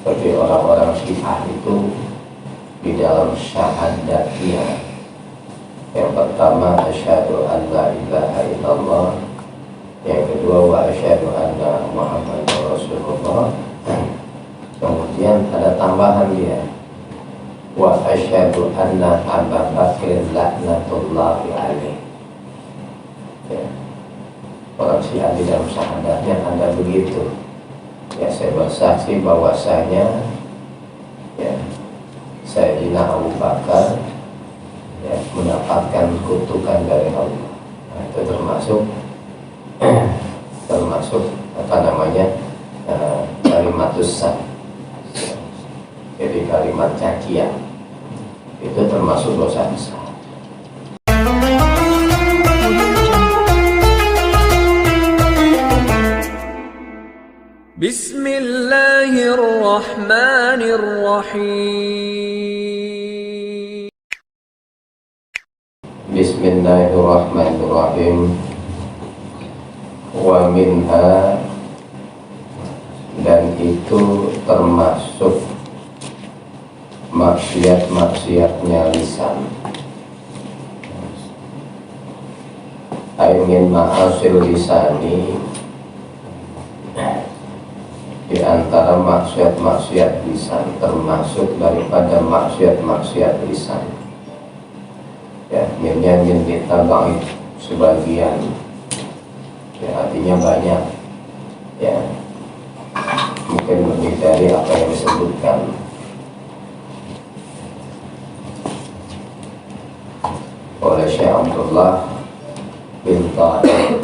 Seperti orang-orang Syiah itu di dalam syahadatnya, yang pertama asyhadu an la ilaha illallah, yang kedua wa asyhadu anna Muhammadar Rasulullah, kemudian ada tambahan dia wa asyhadu anna Abu Bakr laknatullahi alaih. Ya. Orang Syiah di dalam syahadatnya ada begitu. Ya, saya bersaksi bahwasanya ya, Sayyidina Abu Bakar ya, mendapatkan kutukan dari Allah. Nah, itu termasuk apa namanya, kalimatus sah. Jadi kalimat cacian itu termasuk dosa besar. Bismillahirrahmanirrahim. Bismillahirrahmanirrahim. Wa minha, dan itu termasuk maksiat-maksiatnya lisan. Min ma'asil lisani, di antara maksiat-maksiat lisan, termasuk daripada maksiat-maksiat lisan. Ya, minnya min ditabai, sebagian. Ya, artinya banyak. Ya, mungkin lebih dari apa yang disebutkan. Oleh Syekh Abdullah bin Tahir,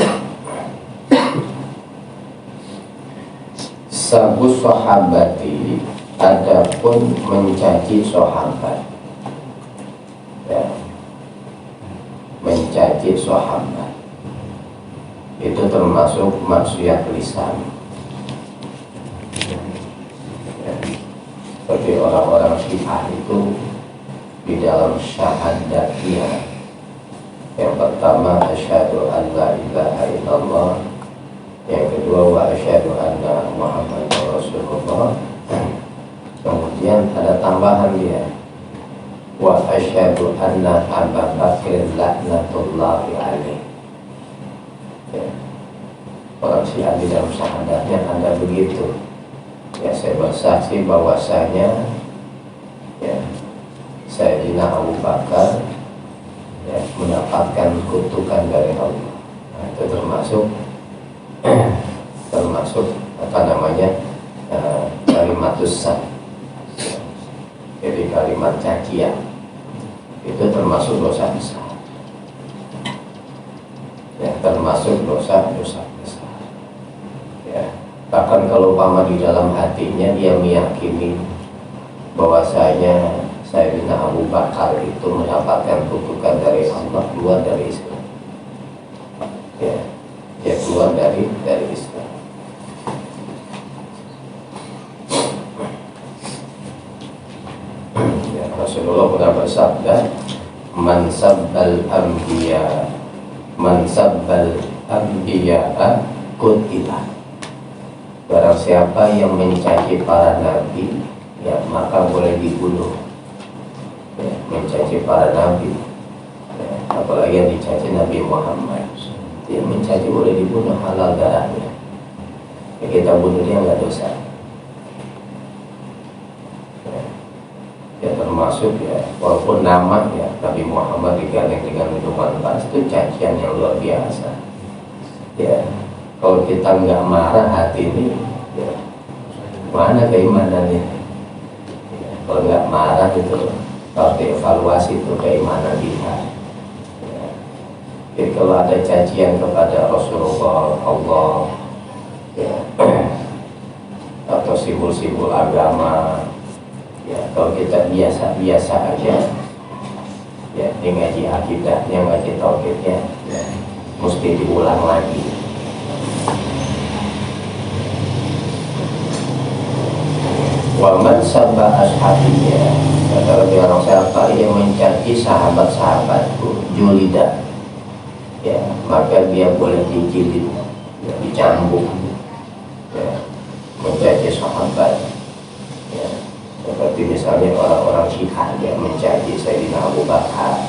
sabu sahabati, adapun mencaci sahabat. Ya, mencaci sahabat itu termasuk maksiat lisan. Ya, seperti orang-orang Syiah itu di dalam syahadatnya, yang pertama asyhadu an la ilaha illallah, yang kedua wa asyhadu anna Muhammadar Rasulullah, kemudian ada tambahan dia wa asyhadu anna Abu Bakr laknatullahi alaih. Ya. Orang Syiah di dalam syahadatnya ada begitu. Ya, saya bersaksi bahwasanya ya, Sayyidina Abu Bakar ya, mendapatkan kutukan dari Allah. Nah, itu termasuk apa namanya, kalimatus sah. Jadi kalimat cacian itu termasuk dosa besar. Ya, termasuk dosa besar. Ya, bahkan kalau umpama di dalam hatinya dia meyakini bahwasanya Sayyidina Abu Bakar itu mendapatkan kutukan dari Allah, keluar dari Islam. Ya, dia keluar dari Islam. Ya, Rasulullah pernah bersabda, man sabbal anbiya'a qutila. Barang siapa yang mencaci para nabi, ya maka boleh dibunuh. Ya, mencaci para nabi, ya, apalagi yang dicaci Nabi Muhammad, dia mencaci boleh dibunuh, halal darahnya. Ya, kita bunuh dia nggak dosa. Ya, termasuk ya, walaupun nama ya Nabi Muhammad digandeng dengan minuman keras, itu cacian yang luar biasa. Ya, kalau kita nggak marah hati ini, ya, mana keimanannya? Ya, kalau nggak marah itu harus dievaluasi itu keimanan kita. Ya. Jadi kalau ada cacian kepada Rasulullah, Allah, ya, atau simbol-simbol agama, ya, kalau kita biasa-biasa aja, ya, di ngaji akidahnya, ngaji tauhidnya, ya, mesti diulang lagi. Wa man sabba ashabiyya, kata orang siapa yang mencaci sahabat-sahabatku, julida, ya, maka dia boleh dijilid, ya, dicambuk, ya, mencaci sahabat. seperti misalnya orang-orang Syiah yang mencaci Sayyidina Abu Bakar,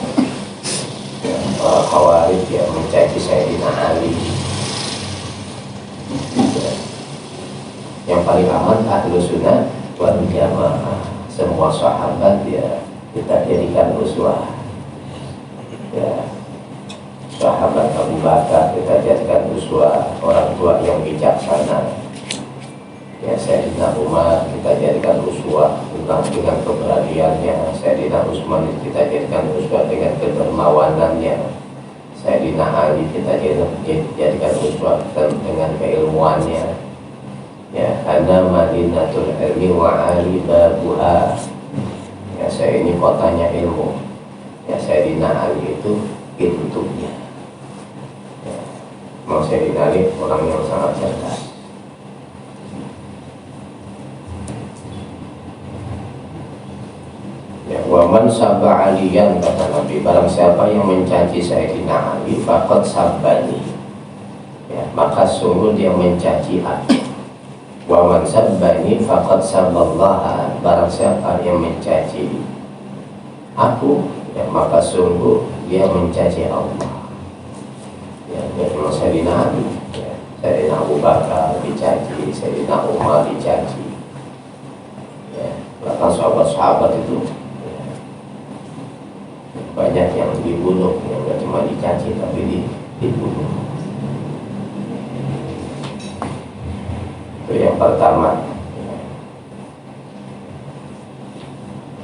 ya, orang Khawarij yang mencaci Sayyidina Ali. Ya. Yang paling aman Ahlus Sunnah wal Jamaah, semua sahabat ya kita jadikan uswah. Ya, sahabat Abu Bakar kita jadikan uswah, orang tua yang bijaksana. Ya, Sayyidina Umar kita jadikan uswah dengan keberaniannya. Sayyidina Utsman kita jadikan uswah dengan kedermawanannya. Sayyidina Ali kita jadikan uswah dengan keilmuannya. Ya, ana madinatul ilmi wa ali babuha. Ya, saya ini kotanya ilmu. Ya, Sayyidina Ali itu pintunya. Ya, mau Sayyidina Ali orang yang sangat cerdas. Ya, waman sabba aliyan, kata Nabi, barang siapa yang mencaci Sayyidina Ali faqad sabbani, ya, maka sungguh dia mencaci aku. Waman sabbani faqad sabballaha, barang siapa yang mencaci aku, ya, maka sungguh dia mencaci Allah. Ya, memang Sayyidina Ali, ya, Sayyidina Abu Bakar dicaci, Sayyidina Umar dicaci, ya, bahkan sahabat-sahabat itu banyak yang dibunuh, yang gak cuma dicaci tapi dibunuh. Itu yang pertama,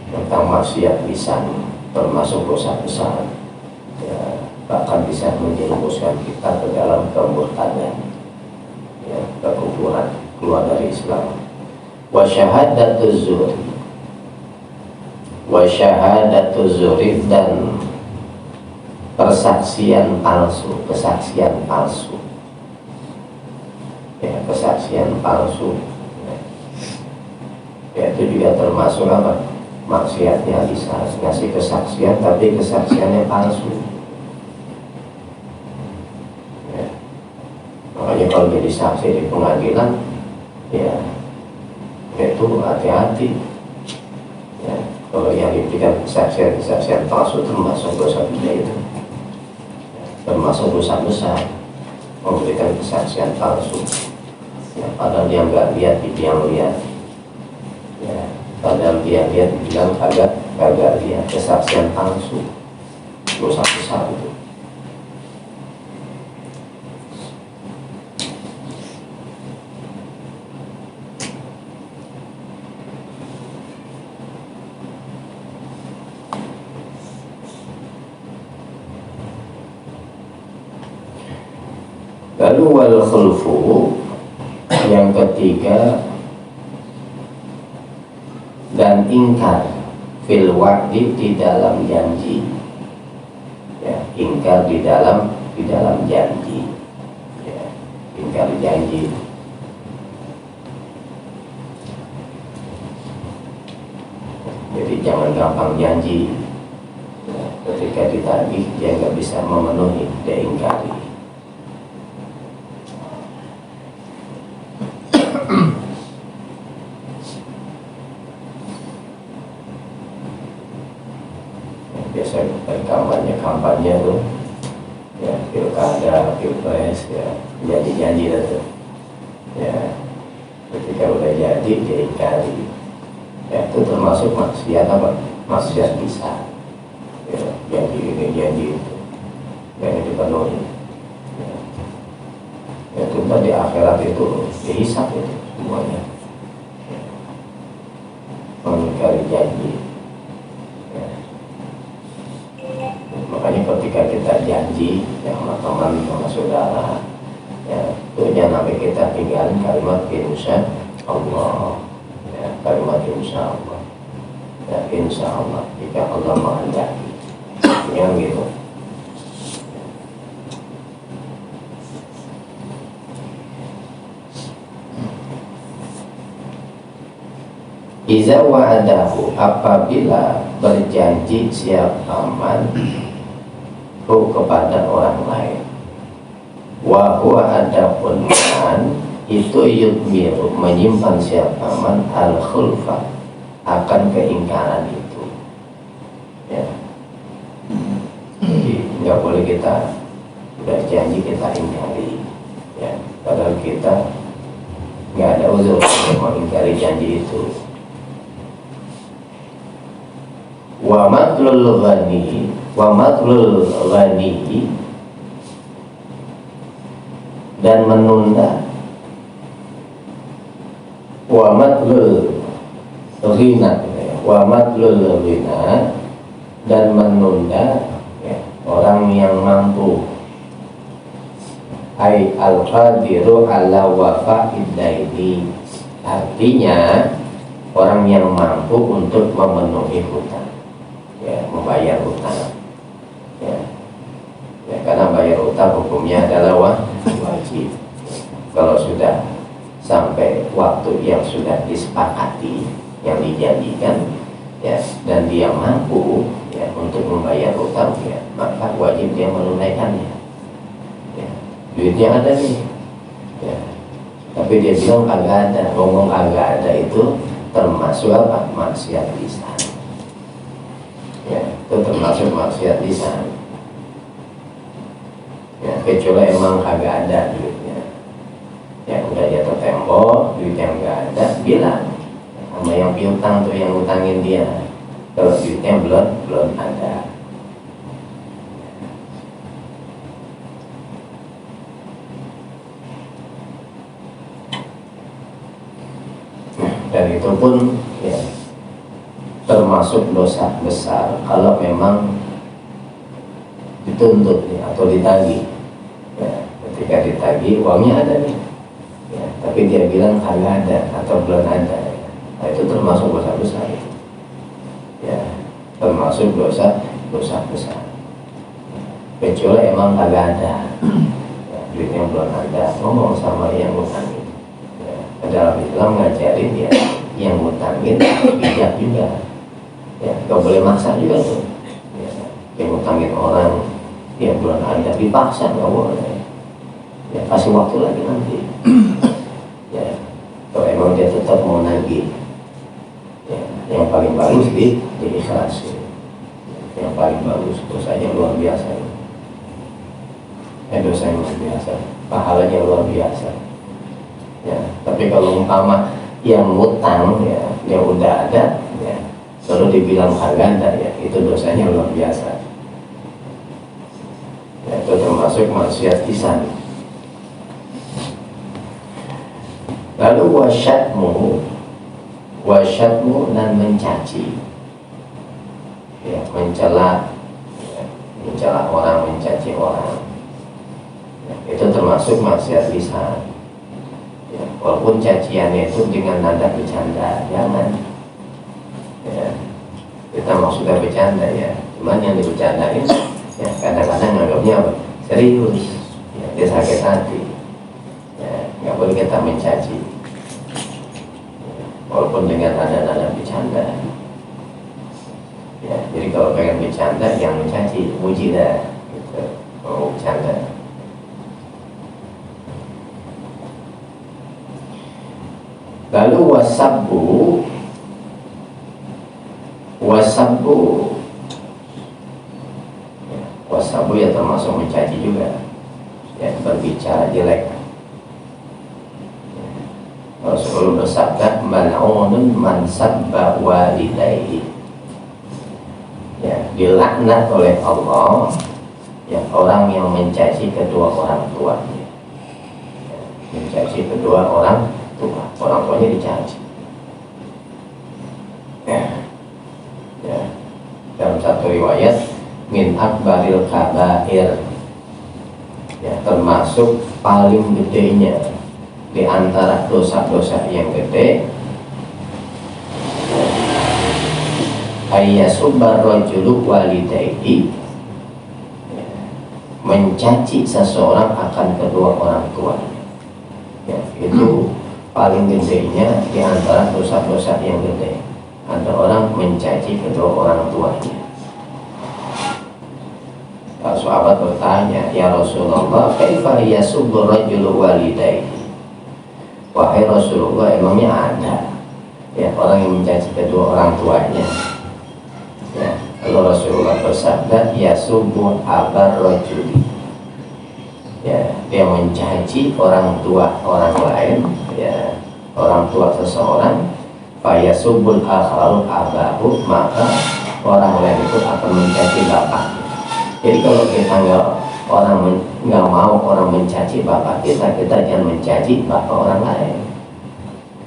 tentang maksiat lisan, termasuk dosa besar, ya, bahkan bisa menjerumuskan kita ke dalam kemurtadan, ya, kekufuran, keluar dari Islam. Wa syahadatuz zuri, wa syahadatu zuri, dan persaksian palsu, kesaksian palsu, ya, kesaksian palsu, ya, itu juga termasuk apa? Maksiatnya lisan, ngasih kesaksian tapi kesaksiannya palsu, ya. Makanya kalau jadi saksi di pengadilan, ya, itu hati-hati, ya. Kalau yang diberikan kesaksian palsu termasuk dosa gede, itu termasuk dosa besar, memberikan kesaksian palsu, ya, padahal dia nggak lihat, dia yang lihat, ya, padahal dia lihat bilang kagak lihat, kesaksian palsu, dosa besar itu. Lalu wal khulfu, yang ketiga, dan ingkar fil wa'di, di dalam janji, ya, ingkar di dalam janji, ya, ingkar janji. Jadi jangan gampang janji, ya, ketika ditagih dia nggak bisa memenuhi, dia ingkari. Biasa kampanye tuh, ya, pilkada, pilpres, ya, janji itu, ya, ketika udah jadi dia ingkari, ya, itu termasuk maksiat apa? Maksiat bisa, ya, janji ini janji itu, yang dipenuhi, ya. Ya, itu tadi akhirat itu dihisap itu semuanya, ya. Mengingkari janji. Makanya ketika kita janji, ya, sama teman, sama saudara, ya, itu jangan sampai kita tinggalin kalimat insya Allah, ya, kalimat insya Allah, ya, insya Allah, jika Allah menghendaki, yang gitu. Iza wa'adahu, apabila berjanji siapa man kepada orang lain, wa huwa adapun man, itu yudmiru, menyimpan siapa man al khulfa, akan keingkaran itu. Ya. Jadi nggak boleh kita udah janji kita ingkari. Ya. Padahal kita nggak ada uzur untuk mengingkari janji itu. Wa matlul ghani dan menunda, wa matlul ghina dan menunda ya, orang yang mampu, ai al-qadiru ala wafa'id daini, artinya orang yang mampu untuk memenuhi hutang, ya, membayar hutang, ya. Ya, karena bayar hutang hukumnya adalah wajib. Kalau sudah sampai waktu yang sudah disepakati, yang dijanjikan, ya, dan dia mampu ya untuk membayar hutang, ya, maka wajib dia menunaikannya. Ya, duitnya ada nih, ya, tapi dia bilang agak ada. Ngomong agak ada itu termasuk apa? Maksiat lisan. Ya, itu termasuk maksiat lisan. Ya, kecuali emang agak ada duitnya, ya udah jatuh tembok, duit yang nggak ada, bilang sama yang piutang tuh, yang ngutangin dia, kalau duitnya belum ada. Dan itu pun ya termasuk dosa besar kalau memang dituntut ya, atau ditagih. Ya, ketika ditagih uangnya ada nih, ya, tapi dia bilang kagak ada atau belum ada, ya. Nah, itu termasuk dosa besar, ya, termasuk dosa besar. Kecuali emang kagak ada, ya, duitnya belum ada, ngomong sama yang ngutangin. Ya, dalam Islam ngajarin ya, yang ngutangin bijak juga, ya, gak boleh maksa juga tuh, ya, yang ngutangin orang yang belum ada dipaksa nggak boleh, ya, kasih waktu lagi nanti. Ya, kalau emang dia tetap mau nagih, ya, yang paling bagus diikhlasin, yang paling bagus, dosanya luar biasa, dosanya luar biasa, pahalanya luar biasa. Ya, tapi kalau umpama yang ngutang ya, yang udah ada, ya, lalu dibilang kagak ada, ya, itu dosanya luar biasa. Ya, itu termasuk maksiat lisan. Lalu wasyatmu dan mencaci, ya, mencela, ya, mencela orang, mencaci orang, ya, itu termasuk maksiat lisan. Ya, walaupun caciannya itu dengan nada bercanda, jangan. Ya, kita maksudnya bercanda, ya, cuman yang dibercandain ya kadang-kadang nganggapnya apa? Serius, ya, dia sakit hati, ya, nggak boleh kita mencaci, ya, walaupun dengan nada-nada bercanda, ya. Jadi kalau pengen bercanda yang mencaci, muji dah, gitu. Mau bercanda. Lalu wasabu ya termasuk mencaci juga, ya, berbicara jelek. Rasulullah bersabda, mal'unun man sabba walidayhi, ya, dilaknat oleh Allah ya orang yang mencaci kedua orang tuanya, ya, mencaci kedua orang tuanya dicaci. Ya, dalam satu riwayat min akbaril kabair, ya, termasuk paling gedenya di antara dosa-dosa yang gede, ayyasubbar rajulu walidayhi, ya, mencaci seseorang akan kedua orang tuanya, ya, itu paling gedenya di antara dosa-dosa yang gede. Ada orang mencaci kedua orang tuanya. Sahabat bertanya, ya Rasulullah, kaifa yasubbu rajulu walidayhi? Wahai Rasulullah, emangnya ada ya, orang yang mencaci kedua orang tuanya. Ya, kalau Rasulullah bersabda, ya subuh abar rojuli, ya, dia mencaci orang tua orang lain, ya, orang tua seseorang, faya subul akharu abahu, maka orang lain itu akan mencaci bapaknya. Jadi kalau kita nggak mau orang mencaci bapak kita jangan mencaci bapak orang lain.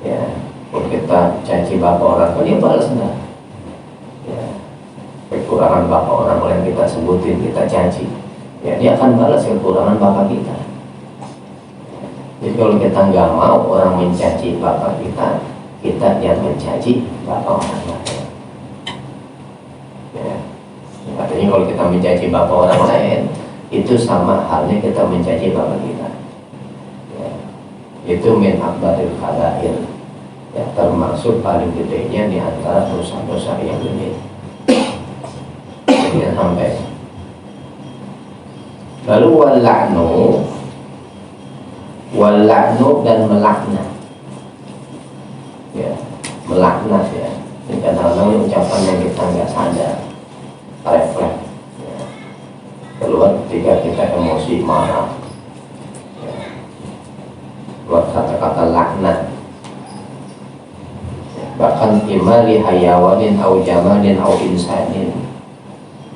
Ya, kalau kita caci bapak orang lain, dia balas enggak? Ya, kekurangan bapak orang lain kita sebutin, kita caci, ya dia akan balas kekurangan bapak kita. Jadi kalau kita nggak mau orang mencaci bapak kita jangan mencaci bapak orang lain. Ya, artinya kalau kita mencaci bapak orang lain, itu sama halnya kita mencaci bapak kita. Ya, itu min akbaril kabair, ya, termasuk paling gedenya di antara dosa-dosa yang gede. Jangan sampai. Lalu walaknu dan melaknat, ya, melaknat, ya. Ini kadang-kadang ucapan yang kita nggak sadar, refleks, ya, keluar ketika kita emosi, marah, ya, keluar kata-kata laknat, ya, bahkan imali hayawanin au jamadin au insanin,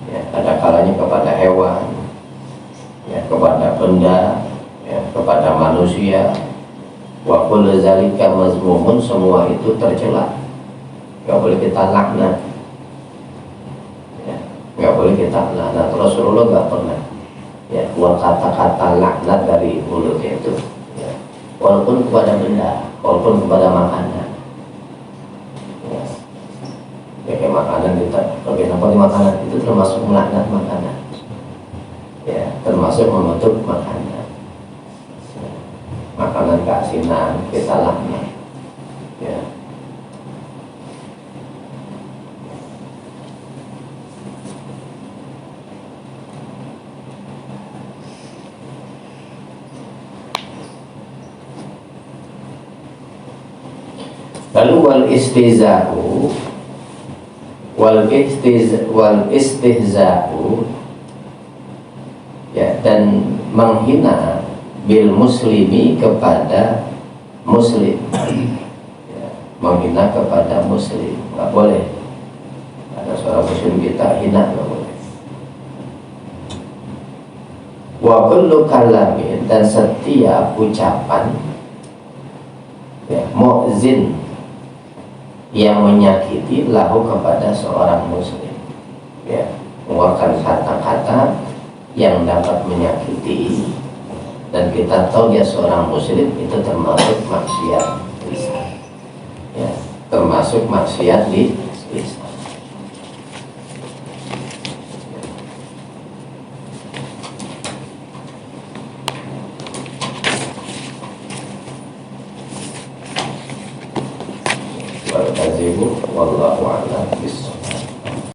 ya, ada kalanya kepada hewan, ya, kepada benda, ya, kepada manusia. Wa kullu zalika mazmumun, semua itu tercela, nggak boleh kita laknat, ya, nggak boleh kita laknat. Rasulullah nggak pernah, ya, keluar kata-kata laknat dari mulutnya itu, ya, walaupun kepada benda, walaupun kepada makanan, ya, ya, kayak makanan kita, kenapa di makanan itu termasuk melaknat makanan, ya, termasuk mengutuk makanan. Makanan keasinan kita laknat, ya. Lalu wal istihza'u ya, dan menghina bil muslimi kepada muslim, ya, menghina kepada muslim nggak boleh. Ada seorang muslim kita hina, nggak boleh. Wa kullu kalamin, dan setiap ucapan, ya, mu'zin, yang menyakiti lahu kepada seorang muslim, ya, mengeluarkan kata-kata yang dapat menyakiti, dan kita tahu dia seorang muslim, itu termasuk maksiat lisan, ya, termasuk maksiat di lisan. Wallahu a'lam bishawab.